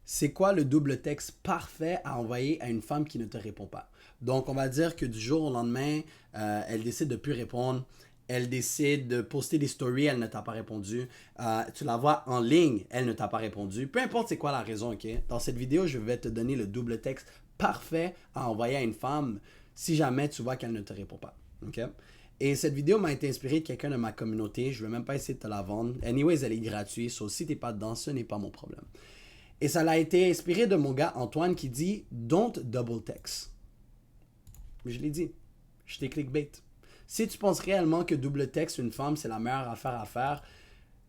C'est quoi le double texte parfait à envoyer à une femme qui ne te répond pas? Donc, on va dire que du jour au lendemain, elle décide de plus répondre. Elle décide de poster des stories, elle ne t'a pas répondu. Tu la vois en ligne, elle ne t'a pas répondu. Peu importe c'est quoi la raison, ok? Dans cette vidéo, je vais te donner le double texte parfait à envoyer à une femme si jamais tu vois qu'elle ne te répond pas, ok? Et cette vidéo m'a été inspirée de quelqu'un de ma communauté. Je ne vais même pas essayer de te la vendre. Anyways, elle est gratuite. So, si tu n'es pas dedans, ce n'est pas mon problème. Et ça l'a été inspiré de mon gars Antoine qui dit Don't double text. Je l'ai dit. Je t'ai clickbait. Si tu penses réellement que double text une femme, c'est la meilleure affaire à faire,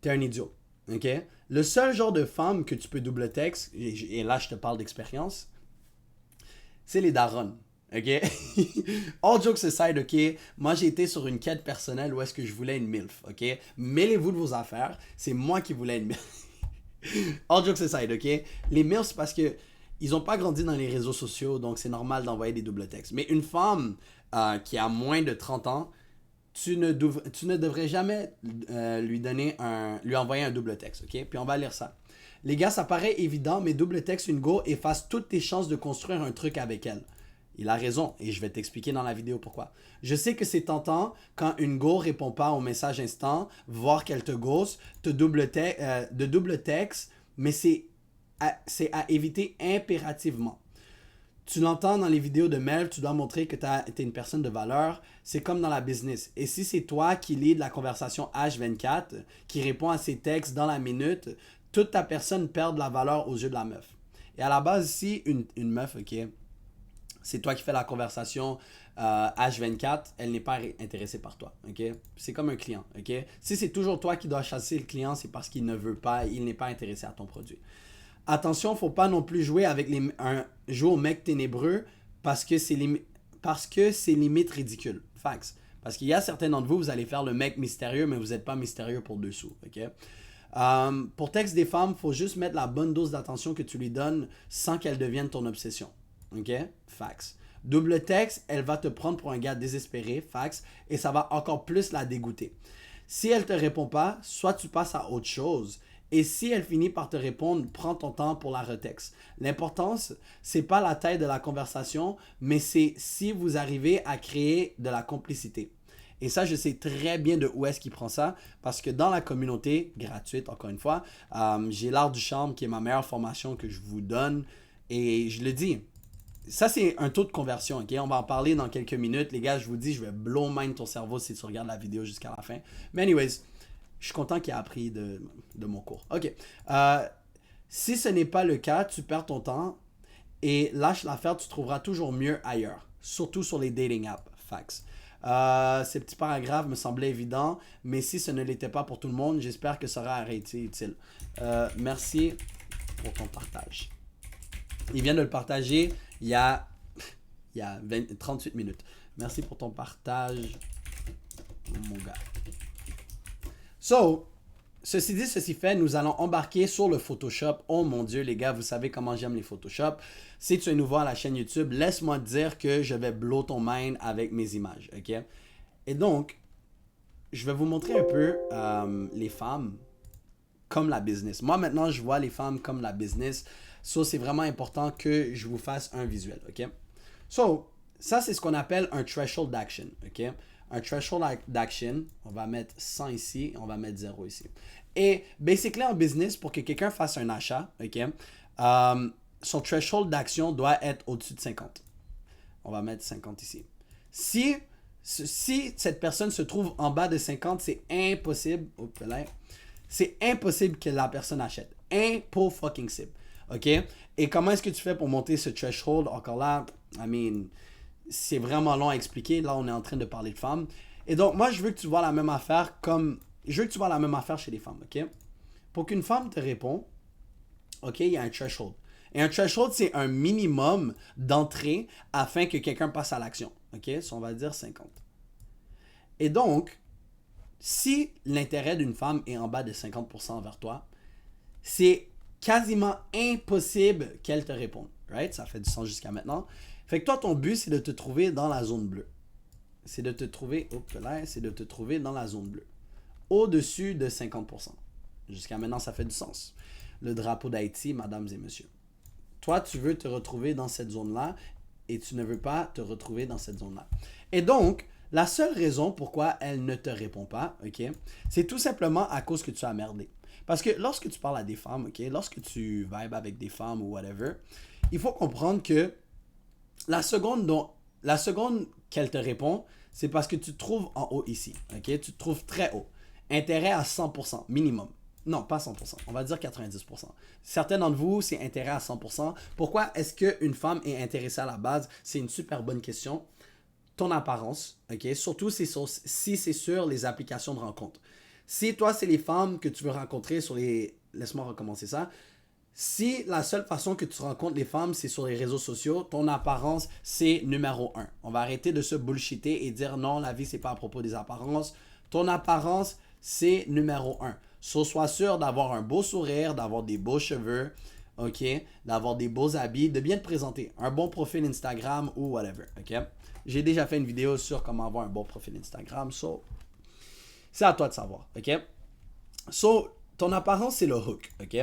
t'es un idiot. OK? Le seul genre de femme que tu peux double text, et là je te parle d'expérience, c'est les darons. OK? All jokes aside, OK? Moi, j'ai été sur une quête personnelle où est-ce que je voulais une MILF. OK? Mêlez-vous de vos affaires. C'est moi qui voulais une MILF. All jokes aside, ok? Les males, c'est parce que ils n'ont pas grandi dans les réseaux sociaux, donc c'est normal d'envoyer des doubles textes. Mais une femme qui a moins de 30 ans, tu ne devrais jamais lui envoyer un double texte, ok? Puis on va lire ça. Les gars, ça paraît évident, mais double texte une go efface toutes tes chances de construire un truc avec elle. Il a raison et je vais t'expliquer dans la vidéo pourquoi. Je sais que c'est tentant quand une go répond pas au message instant, voir qu'elle te ghost, de double texte, mais c'est à éviter impérativement. Tu l'entends dans les vidéos de Mel, tu dois montrer que tu es une personne de valeur. C'est comme dans la business. Et si c'est toi qui lead la conversation H24, qui répond à ses textes dans la minute, toute ta personne perd de la valeur aux yeux de la meuf. Et à la base, si une meuf, ok, c'est toi qui fais la conversation H24, elle n'est pas intéressée par toi. Ok? C'est comme un client. Ok? Si c'est toujours toi qui dois chasser le client, c'est parce qu'il ne veut pas, il n'est pas intéressé à ton produit. Attention, il ne faut pas non plus jouer avec jouer au mec ténébreux parce que c'est limite ridicule. Facts. Parce qu'il y a certains d'entre vous, vous allez faire le mec mystérieux, mais vous n'êtes pas mystérieux pour dessous. Ok? Pour texte des femmes, il faut juste mettre la bonne dose d'attention que tu lui donnes sans qu'elle devienne ton obsession. OK? Fax. Double texte, elle va te prendre pour un gars désespéré, fax, et ça va encore plus la dégoûter. Si elle te répond pas, soit tu passes à autre chose. Et si elle finit par te répondre, prends ton temps pour la retexte. L'importance, c'est pas la taille de la conversation, mais c'est si vous arrivez à créer de la complicité. Et ça, je sais très bien de où est-ce qu'il prend ça, parce que dans la communauté, gratuite encore une fois, j'ai l'art du charme qui est ma meilleure formation que je vous donne. Et je le dis, ça, c'est un taux de conversion, ok? On va en parler dans quelques minutes. Les gars, je vous dis, je vais blow mind ton cerveau si tu regardes la vidéo jusqu'à la fin. Mais anyways, je suis content qu'il ait appris de mon cours. Ok. Si ce n'est pas le cas, tu perds ton temps et lâche l'affaire, tu trouveras toujours mieux ailleurs. Surtout sur les dating apps. Facts. Ces petits paragraphes me semblaient évidents, mais si ce ne l'était pas pour tout le monde, j'espère que ça aura été utile. Merci pour ton partage. Il vient de le partager il y a 38 minutes. Merci pour ton partage, mon gars. So, ceci dit, ceci fait, nous allons embarquer sur le Photoshop. Oh mon Dieu, les gars, vous savez comment j'aime les Photoshop. Si tu es nouveau à la chaîne YouTube, laisse-moi te dire que je vais blow ton mind avec mes images, ok? Et donc, je vais vous montrer un peu les femmes comme la business. Moi, maintenant, je vois les femmes comme la business. So, c'est vraiment important que je vous fasse un visuel, ok? So, ça, c'est ce qu'on appelle un threshold d'action, ok? Un threshold d'action, on va mettre 100 ici, on va mettre 0 ici. Et, basically, en business, pour que quelqu'un fasse un achat, ok? Son threshold d'action doit être au-dessus de 50. On va mettre 50 ici. Si cette personne se trouve en bas de 50, c'est impossible. Oups, là, c'est impossible que la personne achète. Impossible. OK? Et comment est-ce que tu fais pour monter ce threshold? Encore là, c'est vraiment long à expliquer. Là, on est en train de parler de femmes. Et donc, moi, je veux que tu vois la même affaire je veux que tu vois la même affaire chez les femmes, OK? Pour qu'une femme te réponde, OK, il y a un threshold. Et un threshold, c'est un minimum d'entrée afin que quelqu'un passe à l'action. OK? So, on va dire 50. Et donc, si l'intérêt d'une femme est en bas de 50% envers toi, c'est quasiment impossible qu'elle te réponde. Right? Ça fait du sens jusqu'à maintenant. Fait que toi, ton but, c'est de te trouver dans la zone bleue. C'est de te trouver dans la zone bleue. Au-dessus de 50%. Jusqu'à maintenant, ça fait du sens. Le drapeau d'Haïti, mesdames et messieurs. Toi, tu veux te retrouver dans cette zone-là et tu ne veux pas te retrouver dans cette zone-là. Et donc, la seule raison pourquoi elle ne te répond pas, ok, c'est tout simplement à cause que tu as merdé. Parce que lorsque tu parles à des femmes, ok, lorsque tu vibes avec des femmes ou whatever, il faut comprendre que la seconde qu'elle te répond, c'est parce que tu te trouves en haut ici, ok, tu te trouves très haut. Intérêt à 100% minimum. Non, pas 100%. On va dire 90%. Certains d'entre vous, c'est intérêt à 100%. Pourquoi est-ce qu'une femme est intéressée à la base? C'est une super bonne question. Ton apparence, ok? Surtout si c'est sur les applications de rencontre. Si toi, c'est les femmes que tu veux rencontrer sur les... Laisse-moi recommencer ça. Si la seule façon que tu rencontres les femmes, c'est sur les réseaux sociaux, ton apparence, c'est numéro un. On va arrêter de se bullshiter et dire non, la vie, c'est pas à propos des apparences. Ton apparence, c'est numéro un. Sois sûr d'avoir un beau sourire, d'avoir des beaux cheveux, ok? D'avoir des beaux habits, de bien te présenter. Un bon profil Instagram ou whatever, ok? J'ai déjà fait une vidéo sur comment avoir un bon profil Instagram, so c'est à toi de savoir, ok? So, ton apparence, c'est le hook, ok?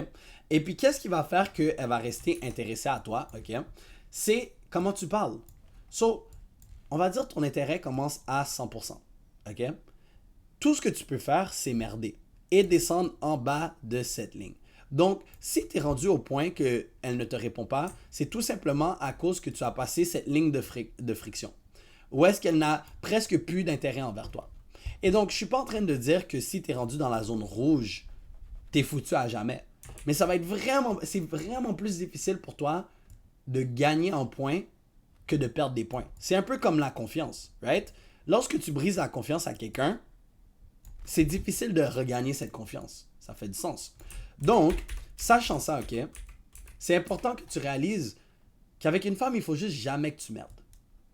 Et puis, qu'est-ce qui va faire qu'elle va rester intéressée à toi, ok? C'est comment tu parles. So, on va dire ton intérêt commence à 100%, ok? Tout ce que tu peux faire, c'est merder et descendre en bas de cette ligne. Donc, si tu es rendu au point qu'elle ne te répond pas, c'est tout simplement à cause que tu as passé cette ligne de friction. Ou est-ce qu'elle n'a presque plus d'intérêt envers toi? Et donc, je ne suis pas en train de dire que si tu es rendu dans la zone rouge, tu es foutu à jamais. Mais c'est vraiment plus difficile pour toi de gagner en points que de perdre des points. C'est un peu comme la confiance, right? Lorsque tu brises la confiance à quelqu'un, c'est difficile de regagner cette confiance. Ça fait du sens. Donc, sachant ça, ok, c'est important que tu réalises qu'avec une femme, il faut juste jamais que tu merdes.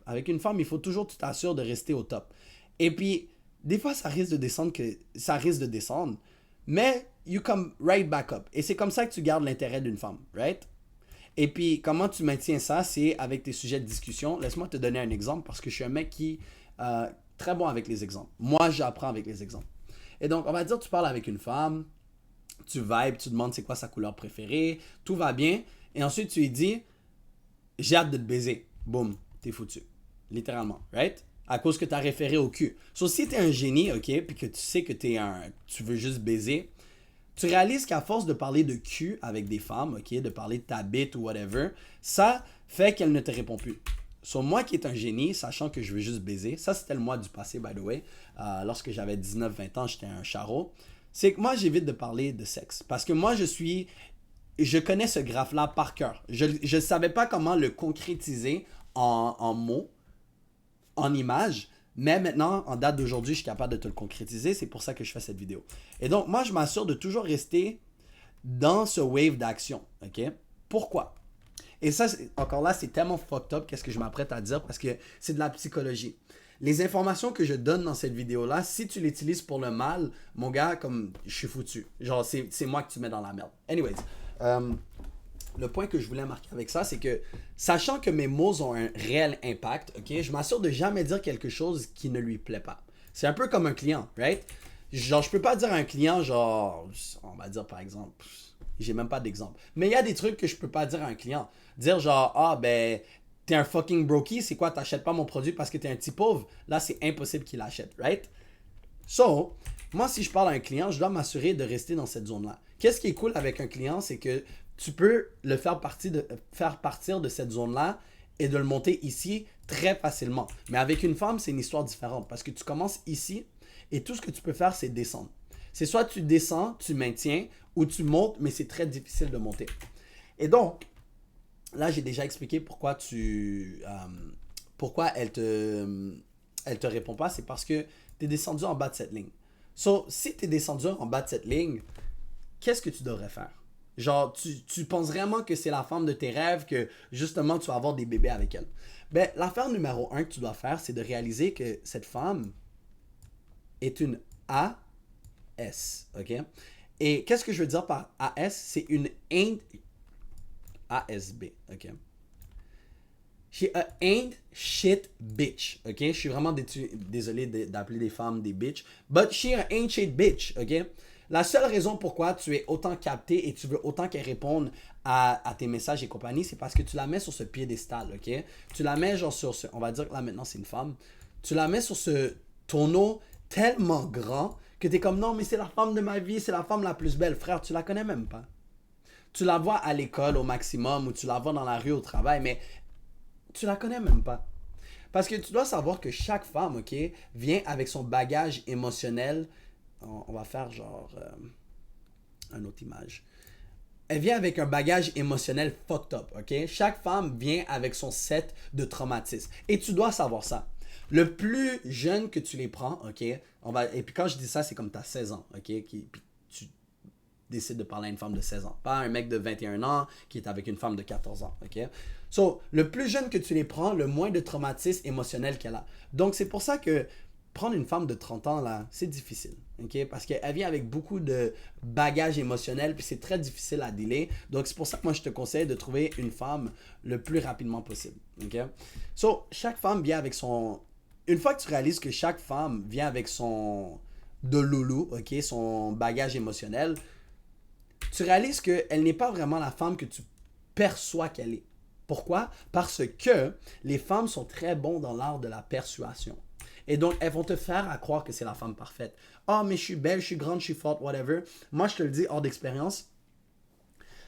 Avec une femme, il faut toujours que tu t'assures de rester au top. Et puis, des fois, ça risque de descendre, mais you come right back up. Et c'est comme ça que tu gardes l'intérêt d'une femme, right? Et puis, comment tu maintiens ça, c'est avec tes sujets de discussion. Laisse-moi te donner un exemple parce que je suis un mec qui très bon avec les exemples. Moi, j'apprends avec les exemples. Et donc, on va dire, tu parles avec une femme, tu vibes, tu demandes c'est quoi sa couleur préférée, tout va bien, et ensuite tu lui dis, j'ai hâte de te baiser. Boum, t'es foutu. Littéralement, right? À cause que t'as référé au cul. So, si t'es un génie, ok, puis que tu sais que tu veux juste baiser, tu réalises qu'à force de parler de cul avec des femmes, ok, de parler de ta bite ou whatever, ça fait qu'elle ne te répond plus. So, moi qui est un génie, sachant que je veux juste baiser, ça c'était le mois du passé, by the way, lorsque j'avais 19-20 ans, j'étais un charreau, c'est que moi j'évite de parler de sexe. Parce que moi je connais ce graphe-là par cœur. Je ne savais pas comment le concrétiser en mots, en images, mais maintenant, en date d'aujourd'hui, je suis capable de te le concrétiser. C'est pour ça que je fais cette vidéo. Et donc, moi, je m'assure de toujours rester dans ce wave d'action. OK? Pourquoi? Et ça, encore là, c'est tellement fucked up qu'est-ce que je m'apprête à dire parce que c'est de la psychologie. Les informations que je donne dans cette vidéo-là, si tu l'utilises pour le mal, mon gars, comme je suis foutu. Genre, c'est moi que tu mets dans la merde. Anyways, le point que je voulais marquer avec ça, c'est que sachant que mes mots ont un réel impact, ok, je m'assure de jamais dire quelque chose qui ne lui plaît pas. C'est un peu comme un client, right? Genre, je peux pas dire à un client, genre, on va dire par exemple, j'ai même pas d'exemple. Mais il y a des trucs que je peux pas dire à un client. Dire genre, ah ben, t'es un fucking brokey, c'est quoi, t'achètes pas mon produit parce que t'es un petit pauvre? Là, c'est impossible qu'il l'achète, right? So, moi, si je parle à un client, je dois m'assurer de rester dans cette zone-là. Qu'est-ce qui est cool avec un client, c'est que tu peux le faire partir de cette zone-là et de le monter ici très facilement. Mais avec une femme, c'est une histoire différente parce que tu commences ici et tout ce que tu peux faire, c'est descendre. C'est soit tu descends, tu maintiens ou tu montes, mais c'est très difficile de monter. Et donc, là, j'ai déjà expliqué pourquoi elle te répond pas. C'est parce que tu es descendu en bas de cette ligne. So, si tu es descendu en bas de cette ligne, qu'est-ce que tu devrais faire? Genre, tu penses vraiment que c'est la femme de tes rêves, que justement tu vas avoir des bébés avec elle. Ben, l'affaire numéro 1 que tu dois faire, c'est de réaliser que cette femme est une AS, ok? Et qu'est-ce que je veux dire par AS? C'est une ASB, ok? She a ain't shit bitch, ok? Je suis vraiment désolé d'appeler des femmes des bitches, but she a ain't shit bitch, ok? La seule raison pourquoi tu es autant capté et tu veux autant qu'elle réponde à tes messages et compagnie, c'est parce que tu la mets sur ce piédestal, ok? Tu la mets genre sur ce, on va dire que là maintenant c'est une femme, tu la mets sur ce tonneau tellement grand que tu es comme non mais c'est la femme de ma vie, c'est la femme la plus belle. Frère, tu la connais même pas. Tu la vois à l'école au maximum ou tu la vois dans la rue au travail, mais tu la connais même pas. Parce que tu dois savoir que chaque femme, ok, vient avec son bagage émotionnel. On va faire genre une autre image. Elle vient avec un bagage émotionnel fucked up, ok? Chaque femme vient avec son set de traumatismes. Et tu dois savoir ça. Le plus jeune que tu les prends, ok? Et puis quand je dis ça, c'est comme tu as 16 ans, ok? Puis tu décides de parler à une femme de 16 ans. Pas un mec de 21 ans qui est avec une femme de 14 ans, ok? So, le plus jeune que tu les prends, le moins de traumatisme émotionnel qu'elle a. Donc, c'est pour ça que prendre une femme de 30 ans, là, c'est difficile. OK? Parce qu'elle vient avec beaucoup de bagages émotionnels, puis c'est très difficile à dealer. Donc, c'est pour ça que moi, je te conseille de trouver une femme le plus rapidement possible. OK? So, chaque femme vient avec son... Une fois que tu réalises que chaque femme vient avec son... de loulou, OK? Son bagage émotionnel, tu réalises qu'elle n'est pas vraiment la femme que tu perçois qu'elle est. Pourquoi? Parce que les femmes sont très bons dans l'art de la persuasion. Et donc, elles vont te faire à croire que c'est la femme parfaite. Ah, mais je suis belle, je suis grande, je suis forte, whatever. Moi, je te le dis hors d'expérience,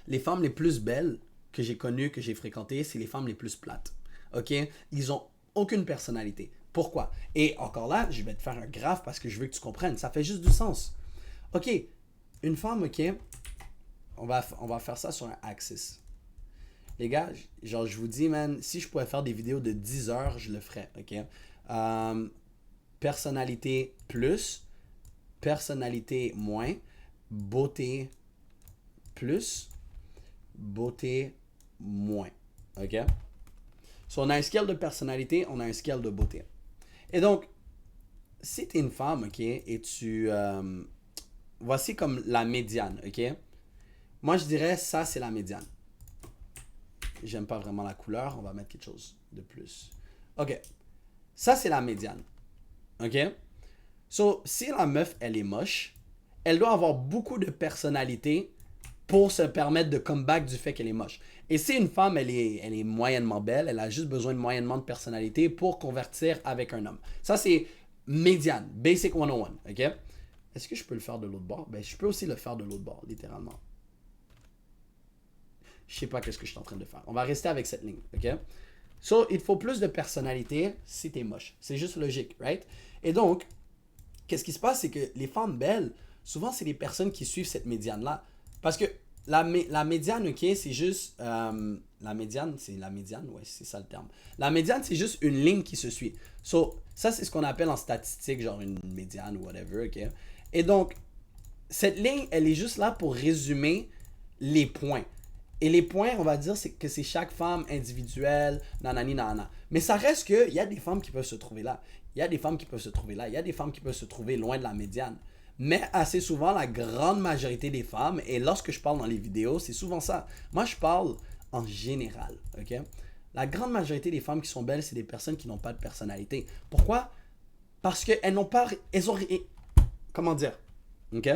les femmes les plus belles que j'ai connues, que j'ai fréquentées, c'est les femmes les plus plates. OK? Ils ont aucune personnalité. Pourquoi? Et encore là, je vais te faire un graphe parce que je veux que tu comprennes. Ça fait juste du sens. OK, une femme, OK, on va faire ça sur un axis. Les gars, genre, je vous dis, man, si je pouvais faire des vidéos de 10 heures, je le ferais, OK? Personnalité plus, personnalité moins, beauté plus, beauté moins, OK? So, on a un scale de personnalité, on a un scale de beauté. Et donc, si tu es une femme, OK, et tu... voici comme la médiane, OK? Moi, je dirais, ça, c'est la médiane. J'aime pas vraiment la couleur, on va mettre quelque chose de plus. OK. Ça, c'est la médiane. OK? So, si la meuf, elle est moche, elle doit avoir beaucoup de personnalité pour se permettre de comeback du fait qu'elle est moche. Et si une femme, elle est moyennement belle, elle a juste besoin de moyennement de personnalité pour convertir avec un homme. Ça, c'est médiane, basic 101. OK? Est-ce que je peux le faire de l'autre bord? Ben, je peux aussi le faire de l'autre bord, littéralement. Je sais pas qu'est-ce que je suis en train de faire. On va rester avec cette ligne, OK? So, il faut plus de personnalité si t'es moche. C'est juste logique, right? Et donc, qu'est-ce qui se passe, c'est que les femmes belles, souvent, c'est les personnes qui suivent cette médiane-là. Parce que la médiane, OK, c'est juste... la médiane, c'est la médiane? Ouais, c'est ça le terme. La médiane, c'est juste une ligne qui se suit. So, ça, c'est ce qu'on appelle en statistique, genre une médiane ou whatever, OK? Et donc, cette ligne, elle est juste là pour résumer les points. Et les points, on va dire, c'est que c'est chaque femme individuelle, nanani, nanana. Mais ça reste qu'il y a des femmes qui peuvent se trouver là. Il y a des femmes qui peuvent se trouver là. Il y a des femmes qui peuvent se trouver loin de la médiane. Mais assez souvent, la grande majorité des femmes, et lorsque je parle dans les vidéos, c'est souvent ça. Moi, je parle en général, OK? La grande majorité des femmes qui sont belles, c'est des personnes qui n'ont pas de personnalité. Pourquoi? Parce qu'elles n'ont pas... Elles ont... Comment dire? OK?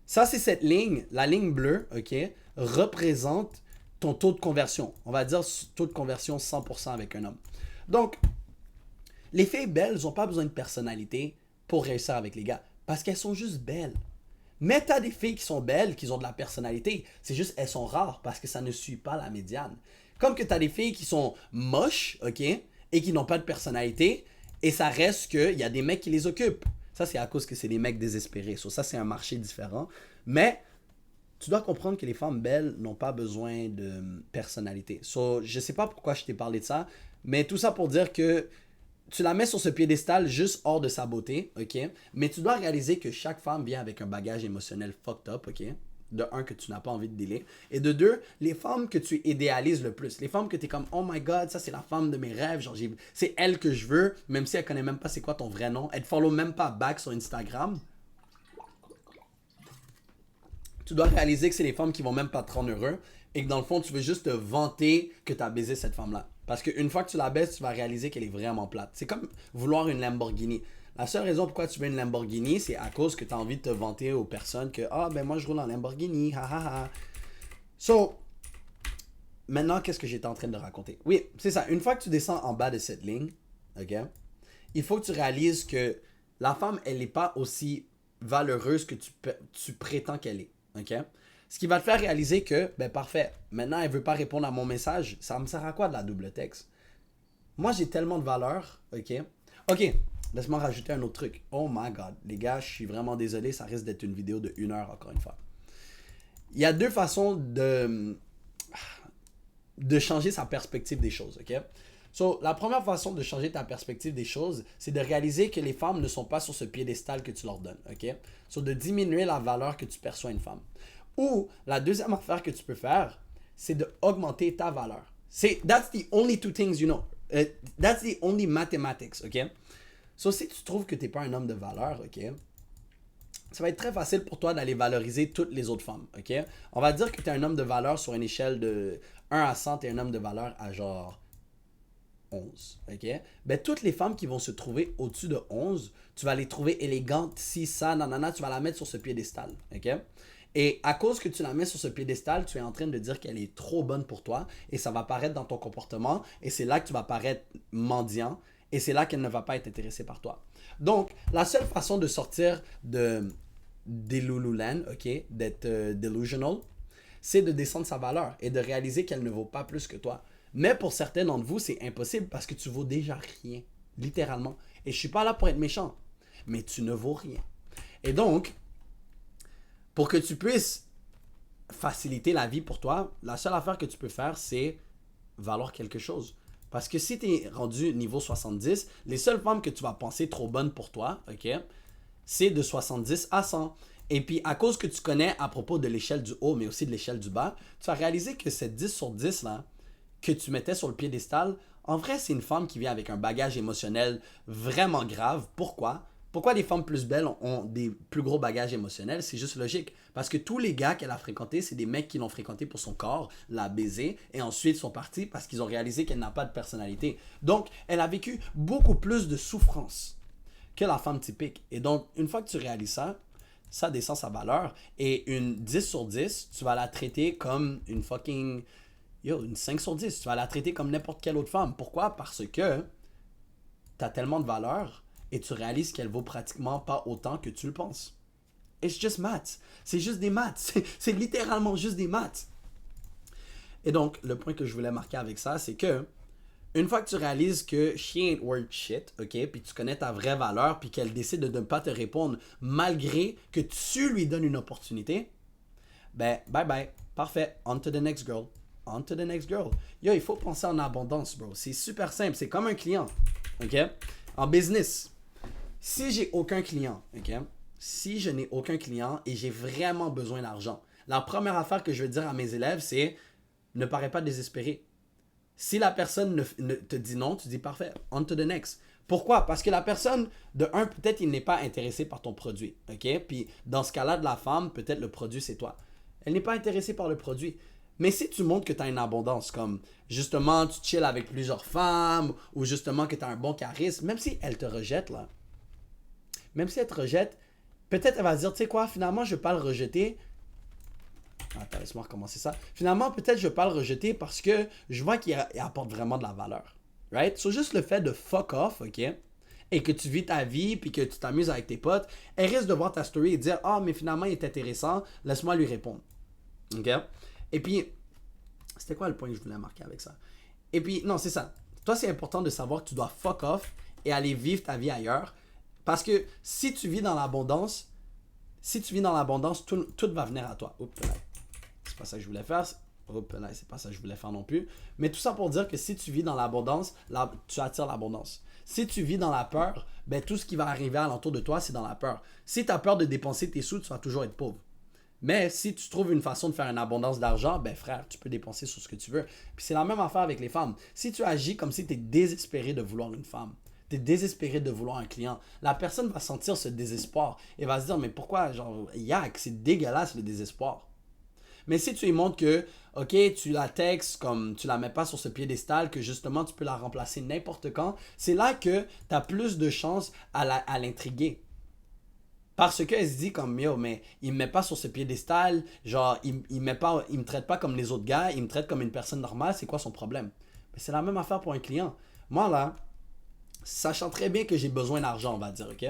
Ça, c'est cette ligne, la ligne bleue, OK, représente ton taux de conversion. On va dire taux de conversion 100% avec un homme. Donc, les filles belles n'ont pas besoin de personnalité pour réussir avec les gars. Parce qu'elles sont juste belles. Mais tu as des filles qui sont belles, qui ont de la personnalité. C'est juste, elles sont rares parce que ça ne suit pas la médiane. Comme que tu as des filles qui sont moches, OK, et qui n'ont pas de personnalité. Et ça reste qu'il y a des mecs qui les occupent. Ça, c'est à cause que c'est des mecs désespérés. So, ça, c'est un marché différent. Mais tu dois comprendre que les femmes belles n'ont pas besoin de personnalité. So, je sais pas pourquoi je t'ai parlé de ça, mais tout ça pour dire que tu la mets sur ce piédestal juste hors de sa beauté, ok? Mais tu dois réaliser que chaque femme vient avec un bagage émotionnel fucked up, ok? De un, que tu n'as pas envie de dealer. Et de deux, les femmes que tu idéalises le plus. Les femmes que tu es comme, oh my god, ça c'est la femme de mes rêves. Genre, c'est elle que je veux, même si elle connaît même pas c'est quoi ton vrai nom. Elle te follow même pas back sur Instagram. Tu dois réaliser que c'est les femmes qui vont même pas te rendre heureux et que dans le fond, tu veux juste te vanter que tu as baisé cette femme-là. Parce qu'une fois que tu la baises, tu vas réaliser qu'elle est vraiment plate. C'est comme vouloir une Lamborghini. La seule raison pourquoi tu veux une Lamborghini, c'est à cause que tu as envie de te vanter aux personnes que, ah, ben moi je roule en Lamborghini, ha ha ha. So, maintenant, qu'est-ce que j'étais en train de raconter? Oui, c'est ça. Une fois que tu descends en bas de cette ligne, ok, il faut que tu réalises que la femme, elle n'est pas aussi valeureuse que tu prétends qu'elle est. Ok? Ce qui va te faire réaliser que, ben parfait, maintenant elle veut pas répondre à mon message, ça me sert à quoi de la double texte? Moi j'ai tellement de valeur, ok? Ok, laisse-moi rajouter un autre truc. Oh my god, les gars, je suis vraiment désolé, ça risque d'être une vidéo de 1 heure encore une fois. Il y a deux façons de changer sa perspective des choses, ok? So, la première façon de changer ta perspective des choses, c'est de réaliser que les femmes ne sont pas sur ce piédestal que tu leur donnes, ok? So, de diminuer la valeur que tu perçois une femme. Ou, la deuxième affaire que tu peux faire, c'est d'augmenter ta valeur. That's the only two things you know. That's the only mathematics, ok? So, si tu trouves que tu n'es pas un homme de valeur, ok? Ça va être très facile pour toi d'aller valoriser toutes les autres femmes, ok? On va dire que tu es un homme de valeur sur une échelle de 1 à 100, tu es un homme de valeur à genre 11, ok? Ben, toutes les femmes qui vont se trouver au-dessus de 11, tu vas les trouver élégantes, si, ça, nanana, tu vas la mettre sur ce piédestal, ok? Et à cause que tu la mets sur ce piédestal, tu es en train de dire qu'elle est trop bonne pour toi et ça va paraître dans ton comportement et c'est là que tu vas paraître mendiant et c'est là qu'elle ne va pas être intéressée par toi. Donc, la seule façon de sortir des Lululand, ok, d'être delusional, c'est de descendre sa valeur et de réaliser qu'elle ne vaut pas plus que toi. Mais pour certains d'entre vous, c'est impossible parce que tu vaux déjà rien, littéralement. Et je suis pas là pour être méchant, mais tu ne vaux rien. Et donc, pour que tu puisses faciliter la vie pour toi, la seule affaire que tu peux faire, c'est valoir quelque chose. Parce que si tu es rendu niveau 70, les seules femmes que tu vas penser trop bonnes pour toi, ok, c'est de 70 à 100. Et puis, à cause que tu connais à propos de l'échelle du haut, mais aussi de l'échelle du bas, tu vas réaliser que cette 10 sur 10 là, que tu mettais sur le piédestal, en vrai, c'est une femme qui vient avec un bagage émotionnel vraiment grave. Pourquoi? Pourquoi les femmes plus belles ont des plus gros bagages émotionnels? C'est juste logique. Parce que tous les gars qu'elle a fréquentés, c'est des mecs qui l'ont fréquenté pour son corps, l'a baisé, et ensuite sont partis parce qu'ils ont réalisé qu'elle n'a pas de personnalité. Donc, elle a vécu beaucoup plus de souffrance que la femme typique. Et donc, une fois que tu réalises ça, ça descend sa valeur. Et une 10 sur 10, tu vas la traiter comme une fucking... Yo, une 5 sur 10. Tu vas la traiter comme n'importe quelle autre femme. Pourquoi? Parce que tu as tellement de valeur et tu réalises qu'elle vaut pratiquement pas autant que tu le penses. It's just maths. C'est juste des maths. C'est littéralement juste des maths. Et donc, le point que je voulais marquer avec ça, c'est que une fois que tu réalises que she ain't worth shit, ok, puis tu connais ta vraie valeur, puis qu'elle décide de ne pas te répondre malgré que tu lui donnes une opportunité, ben, bye bye. Parfait. On to the next girl. On to the next girl. Yo, il faut penser en abondance, bro. C'est super simple. C'est comme un client, ok? En business, si j'ai aucun client, ok? Si je n'ai aucun client et j'ai vraiment besoin d'argent, la première affaire que je vais dire à mes élèves, c'est ne paraît pas désespéré. Si la personne ne te dit non, tu dis parfait, on to the next. Pourquoi? Parce que la personne, de un, peut-être il n'est pas intéressé par ton produit. OK? Puis dans ce cas-là de la femme, peut-être le produit c'est toi. Elle n'est pas intéressée par le produit. Mais si tu montres que tu as une abondance, comme justement tu chill avec plusieurs femmes ou justement que tu as un bon charisme, même si elle te rejette là, même si elle te rejette, peut-être elle va se dire, tu sais quoi, finalement je ne vais pas le rejeter. Attends, laisse-moi recommencer ça. Finalement, peut-être je ne vais pas le rejeter parce que je vois qu'il apporte vraiment de la valeur. Right? So, juste le fait de fuck off, ok? Et que tu vis ta vie puis que tu t'amuses avec tes potes, elle risque de voir ta story et dire ah, mais finalement, il est intéressant, laisse-moi lui répondre. Ok? Et puis, c'était quoi le point que je voulais marquer avec ça? Et puis, non, c'est ça. Toi, c'est important de savoir que tu dois fuck off et aller vivre ta vie ailleurs. Parce que si tu vis dans l'abondance, tout va venir à toi. Oups, là. C'est pas ça que je voulais faire. Oups, là, c'est pas ça que je voulais faire non plus. Mais tout ça pour dire que si tu vis dans l'abondance, tu attires l'abondance. Si tu vis dans la peur, ben tout ce qui va arriver alentour de toi, c'est dans la peur. Si tu as peur de dépenser tes sous, tu vas toujours être pauvre. Mais si tu trouves une façon de faire une abondance d'argent, ben frère, tu peux dépenser sur ce que tu veux. Puis c'est la même affaire avec les femmes. Si tu agis comme si tu es désespéré de vouloir une femme, tu es désespéré de vouloir un client, la personne va sentir ce désespoir et va se dire mais pourquoi, genre, yak, c'est dégueulasse le désespoir. Mais si tu lui montres que, ok, tu la textes comme tu la mets pas sur ce piédestal, que justement tu peux la remplacer n'importe quand, c'est là que tu as plus de chances à l'intriguer. Parce qu'elle se dit comme, yo, mais il me met pas sur ce piédestal, genre, il me traite pas comme les autres gars, il me traite comme une personne normale, c'est quoi son problème? Mais c'est la même affaire pour un client. Moi, là, sachant très bien que j'ai besoin d'argent, on va dire, ok?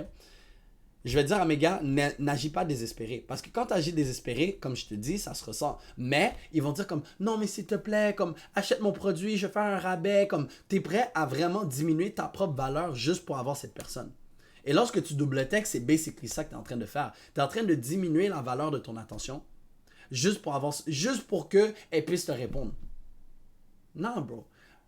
Je vais dire à mes gars, n'agis pas désespéré. Parce que quand tu agis désespéré, comme je te dis, ça se ressent. Mais ils vont dire comme, non, mais s'il te plaît, comme, achète mon produit, je vais faire un rabais. Comme, tu es prêt à vraiment diminuer ta propre valeur juste pour avoir cette personne. Et lorsque tu double textes, c'est basically ça que tu es en train de faire. Tu es en train de diminuer la valeur de ton attention juste pour qu'elle puisse te répondre. Non, bro.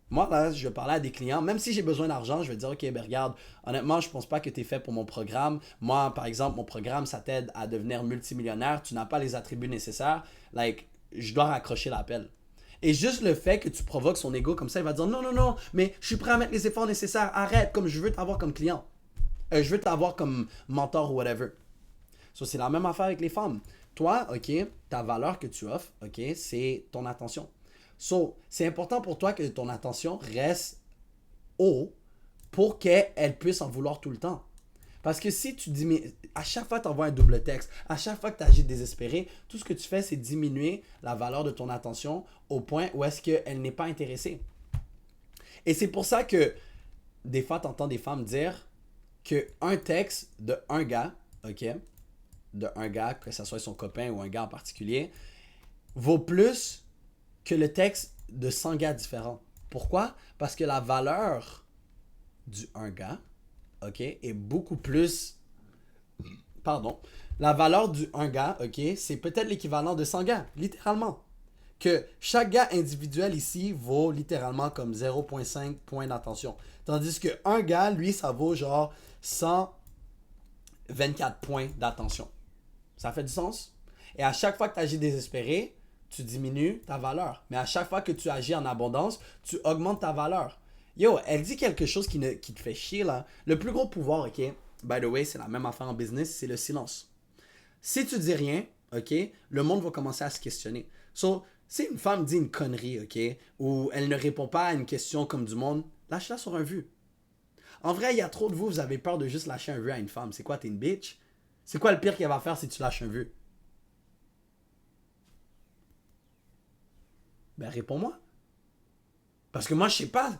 Moi, là, je vais parler à des clients, même si j'ai besoin d'argent, je vais dire, OK, ben regarde, honnêtement, je pense pas que tu es fait pour mon programme. Moi, par exemple, mon programme, ça t'aide à devenir multimillionnaire. Tu n'as pas les attributs nécessaires. Like, je dois raccrocher l'appel. Et juste le fait que tu provoques son ego comme ça, il va dire, non, non, non, mais je suis prêt à mettre les efforts nécessaires. Arrête, comme je veux t'avoir comme client. Je veux t'avoir comme mentor ou whatever. So, c'est la même affaire avec les femmes. Toi, OK, ta valeur que tu offres, OK, c'est ton attention. So, c'est important pour toi que ton attention reste haut pour qu'elle puisse en vouloir tout le temps. Parce que si tu diminues, à chaque fois que tu envoies un double texte, à chaque fois que tu agis désespéré, tout ce que tu fais, c'est diminuer la valeur de ton attention au point où est-ce qu'elle n'est pas intéressée. Et c'est pour ça que des fois, tu entends des femmes dire qu'un texte de un gars, OK, de un gars, que ce soit son copain ou un gars en particulier, vaut plus que le texte de 100 gars différents. Pourquoi? Parce que la valeur du un gars, OK, est beaucoup plus... Pardon. La valeur du un gars, OK, c'est peut-être l'équivalent de 100 gars, littéralement. Que chaque gars individuel ici vaut littéralement comme 0,5 points d'attention. Tandis que un gars, lui, ça vaut genre 124 points d'attention. Ça fait du sens? Et à chaque fois que tu agis désespéré, tu diminues ta valeur. Mais à chaque fois que tu agis en abondance, tu augmentes ta valeur. Yo, elle dit quelque chose qui te fait chier là. Le plus gros pouvoir, OK, by the way, c'est la même affaire en business, c'est le silence. Si tu dis rien, OK, le monde va commencer à se questionner. So, si une femme dit une connerie, OK, ou elle ne répond pas à une question comme du monde, lâche-la sur un vu. En vrai, il y a trop de vous avez peur de juste lâcher un vu à une femme. C'est quoi, t'es une bitch? C'est quoi le pire qu'elle va faire si tu lâches un vu? Ben, réponds-moi. Parce que moi, je sais pas.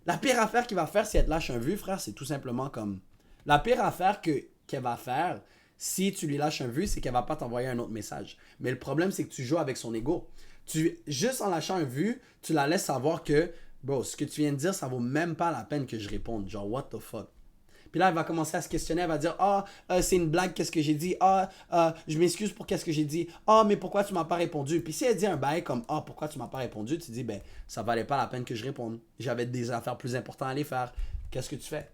La pire affaire qu'il va faire si elle te lâche un vu, frère, c'est tout simplement comme... La pire affaire qu'elle va faire si tu lui lâches un vu, c'est qu'elle va pas t'envoyer un autre message. Mais le problème, c'est que tu joues avec son ego. Juste en lâchant un vu, tu la laisses savoir que, bro, ce que tu viens de dire, ça vaut même pas la peine que je réponde. Genre, what the fuck? Puis là, elle va commencer à se questionner. Elle va dire, c'est une blague, qu'est-ce que j'ai dit? Je m'excuse pour qu'est-ce que j'ai dit. Mais pourquoi tu m'as pas répondu? Puis si elle dit un bail comme, pourquoi tu m'as pas répondu? Tu dis, ben, ça valait pas la peine que je réponde. J'avais des affaires plus importantes à aller faire. Qu'est-ce que tu fais?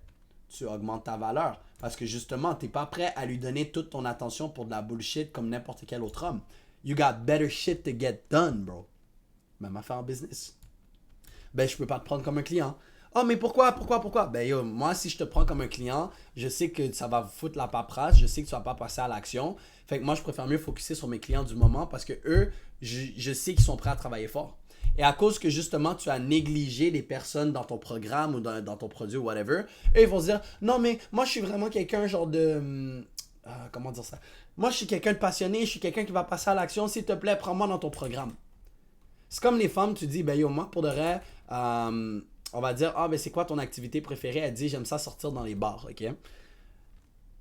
Tu augmentes ta valeur. Parce que justement, tu n'es pas prêt à lui donner toute ton attention pour de la bullshit comme n'importe quel autre homme. You got better shit to get done, bro. Même affaire en business. Ben, je peux pas te prendre comme un client. Mais pourquoi? Ben, yo, moi, si je te prends comme un client, je sais que ça va foutre la paperasse, je sais que tu vas pas passer à l'action. Fait que moi, je préfère mieux focuser sur mes clients du moment parce que eux, je sais qu'ils sont prêts à travailler fort. Et à cause que justement, tu as négligé les personnes dans ton programme ou dans ton produit ou whatever, eux, ils vont se dire, non, mais moi, je suis vraiment quelqu'un genre de... comment dire ça? Moi, je suis quelqu'un de passionné, je suis quelqu'un qui va passer à l'action. S'il te plaît, prends-moi dans ton programme. C'est comme les femmes, tu dis, ben yo, moi, pour de vrai, on va dire, ben c'est quoi ton activité préférée? Elle dit, j'aime ça sortir dans les bars, ok?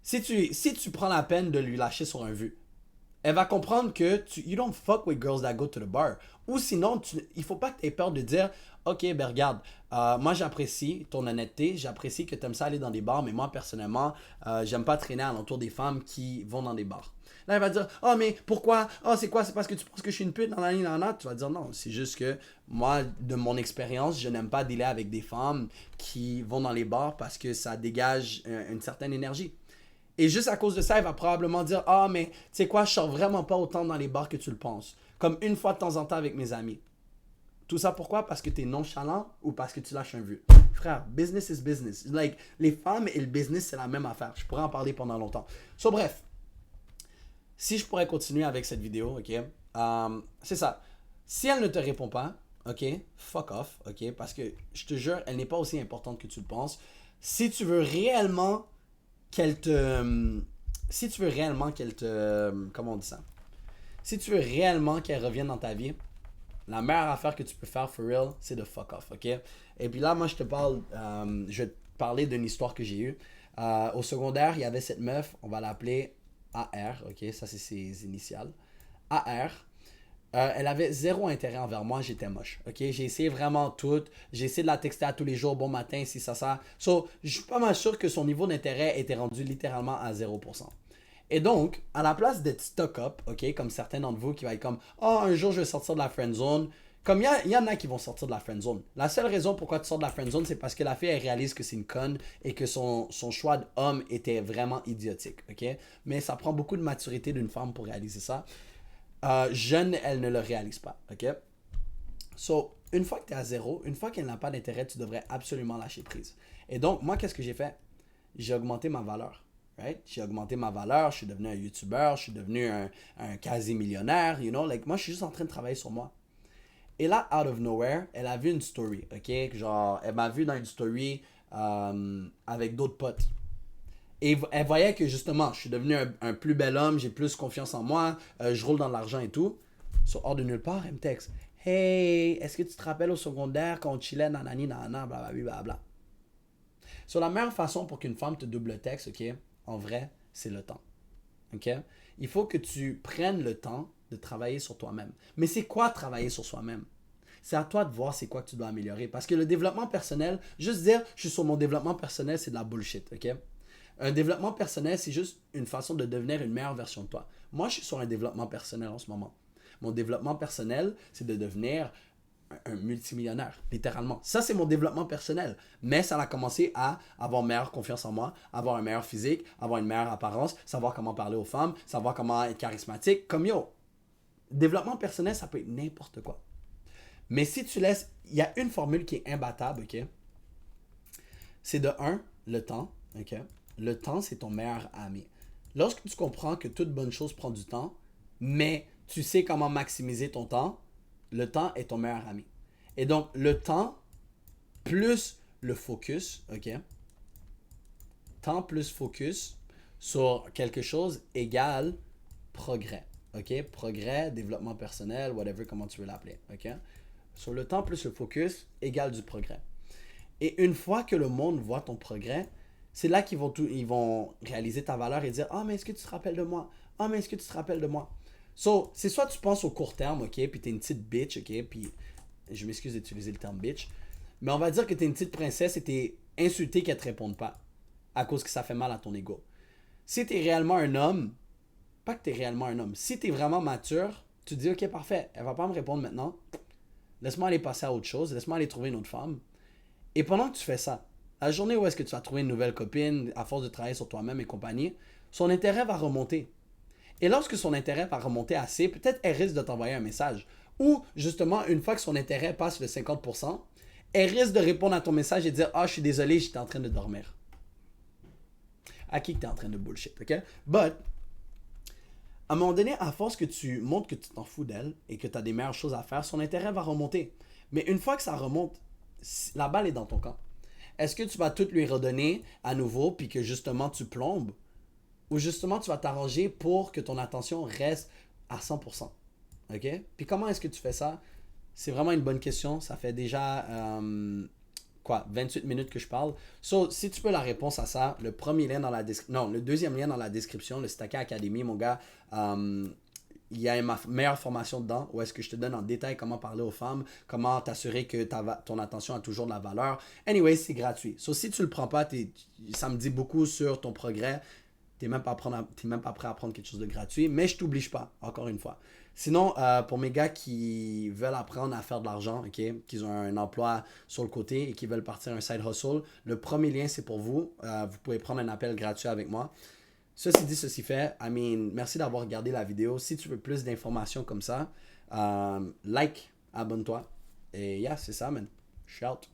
Si tu prends la peine de lui lâcher sur un vu, elle va comprendre que you don't fuck with girls that go to the bar. Ou sinon, il faut pas que tu aies peur de dire, ok, ben regarde, moi j'apprécie ton honnêteté, j'apprécie que tu aimes ça aller dans des bars, mais moi personnellement, j'aime pas traîner alentour des femmes qui vont dans des bars. Là, elle va dire, mais pourquoi? C'est quoi? C'est parce que tu penses que je suis une pute dans la ligne dans la. Tu vas dire non, c'est juste que moi, de mon expérience, je n'aime pas dealer avec des femmes qui vont dans les bars parce que ça dégage une certaine énergie. Et juste à cause de ça, elle va probablement dire, mais tu sais quoi, je sors vraiment pas autant dans les bars que tu le penses. Comme une fois de temps en temps avec mes amis. Tout ça pourquoi? Parce que tu es nonchalant ou parce que tu lâches un vu. Frère, business is business. Like, les femmes et le business, c'est la même affaire. Je pourrais en parler pendant longtemps. So, bref. Si je pourrais continuer avec cette vidéo, ok? c'est ça. Si elle ne te répond pas, ok, fuck off, ok, parce que je te jure, elle n'est pas aussi importante que tu le penses. Si tu veux réellement qu'elle te. Si tu veux réellement qu'elle te. Comment on dit ça? Si tu veux réellement qu'elle revienne dans ta vie, la meilleure affaire que tu peux faire for real, c'est de fuck off, ok? Et puis là, moi, je vais te parler d'une histoire que j'ai eue. Au secondaire, il y avait cette meuf, on va l'appeler AR, ok? Ça, c'est ses initiales. AR. Elle avait zéro intérêt envers moi, j'étais moche. Ok, j'ai essayé vraiment tout. J'ai essayé de la texter à tous les jours, bon matin, si ça. So, je suis pas mal sûr que son niveau d'intérêt était rendu littéralement à 0%. Et donc, à la place d'être stuck up, ok, comme certains d'entre vous qui va être comme, oh, un jour je vais sortir de la friend zone. Comme il y en a qui vont sortir de la friend zone. La seule raison pourquoi tu sors de la friend zone, c'est parce que la fille, elle réalise que c'est une conne et que son choix d'homme était vraiment idiotique, ok? Mais ça prend beaucoup de maturité d'une femme pour réaliser ça. Jeune, elle ne le réalise pas, ok? So, une fois que tu es à zéro, une fois qu'elle n'a pas d'intérêt, tu devrais absolument lâcher prise. Et donc, moi, qu'est-ce que j'ai fait? J'ai augmenté ma valeur. Right? J'ai augmenté ma valeur, je suis devenu un YouTuber, je suis devenu un quasi-millionnaire, you know? Like, moi, je suis juste en train de travailler sur moi. Et là, out of nowhere, elle a vu une story, ok? Genre, elle m'a vu dans une story avec d'autres potes. Et elle voyait que justement, je suis devenu un plus bel homme, j'ai plus confiance en moi, je roule dans l'argent et tout. Sur hors de nulle part, elle me texte. Hey, est-ce que tu te rappelles au secondaire quand on chillait, nanani, nanana, blablabla. Sur la meilleure façon pour qu'une femme te double texte, ok, en vrai, c'est le temps. Ok? Il faut que tu prennes le temps de travailler sur toi-même. Mais c'est quoi travailler sur soi-même? C'est à toi de voir c'est quoi que tu dois améliorer. Parce que le développement personnel, juste dire je suis sur mon développement personnel, c'est de la bullshit, ok? Un développement personnel, c'est juste une façon de devenir une meilleure version de toi. Moi, je suis sur un développement personnel en ce moment. Mon développement personnel, c'est de devenir un multimillionnaire, littéralement. Ça, c'est mon développement personnel. Mais ça a commencé à avoir meilleure confiance en moi, avoir un meilleur physique, avoir une meilleure apparence, savoir comment parler aux femmes, savoir comment être charismatique. Comme yo, développement personnel, ça peut être n'importe quoi. Mais si tu laisses, il y a une formule qui est imbattable, ok? C'est de un, le temps, ok? Le temps, c'est ton meilleur ami. Lorsque tu comprends que toute bonne chose prend du temps, mais tu sais comment maximiser ton temps, le temps est ton meilleur ami. Et donc, le temps plus le focus, ok? Temps plus focus sur quelque chose égale progrès, ok? Progrès, développement personnel, whatever, comment tu veux l'appeler, ok? Sur le temps plus le focus égale du progrès. Et une fois que le monde voit ton progrès, c'est là ils vont réaliser ta valeur et dire ah, mais est-ce que tu te rappelles de moi? Ah, mais est-ce que tu te rappelles de moi? So, c'est soit tu penses au court terme, ok, puis t'es une petite bitch, ok, puis je m'excuse d'utiliser le terme bitch, mais on va dire que t'es une petite princesse et t'es insulté qu'elle te réponde pas à cause que ça fait mal à ton ego. Si t'es réellement un homme, pas que t'es réellement un homme, si t'es vraiment mature, tu te dis ok, parfait, elle va pas me répondre maintenant, laisse-moi aller passer à autre chose, laisse-moi aller trouver une autre femme. Et pendant que tu fais ça, la journée où est-ce que tu vas trouver une nouvelle copine, à force de travailler sur toi-même et compagnie, son intérêt va remonter. Et lorsque son intérêt va remonter assez, peut-être elle risque de t'envoyer un message. Ou justement, une fois que son intérêt passe le 50%, elle risque de répondre à ton message et dire ah, je suis désolé, j'étais en train de dormir. À qui que tu es en train de bullshit, ok? But, à un moment donné, à force que tu montres que tu t'en fous d'elle et que tu as des meilleures choses à faire, son intérêt va remonter. Mais une fois que ça remonte, la balle est dans ton camp. Est-ce que tu vas tout lui redonner à nouveau puis que justement tu plombes? Ou justement tu vas t'arranger pour que ton attention reste à 100%? OK? Puis comment est-ce que tu fais ça? C'est vraiment une bonne question. Ça fait déjà 28 minutes que je parle. So, si tu peux la réponse à ça, le premier lien dans la description, non, le deuxième lien dans la description, le Staka Academy, mon gars, il y a ma meilleure formation dedans où est-ce que je te donne en détail comment parler aux femmes, comment t'assurer que ton attention a toujours de la valeur. Anyway, c'est gratuit. So, si tu le prends pas, ça me dit beaucoup sur ton progrès. T'es même pas prêt à prendre quelque chose de gratuit, mais je t'oblige pas, encore une fois. Sinon, pour mes gars qui veulent apprendre à faire de l'argent, ok, qui ont un emploi sur le côté et qui veulent partir un side hustle, le premier lien, c'est pour vous. Vous pouvez prendre un appel gratuit avec moi. Ceci dit, ceci fait, merci d'avoir regardé la vidéo. Si tu veux plus d'informations comme ça, like, abonne-toi. Et yeah, c'est ça, man. Shout.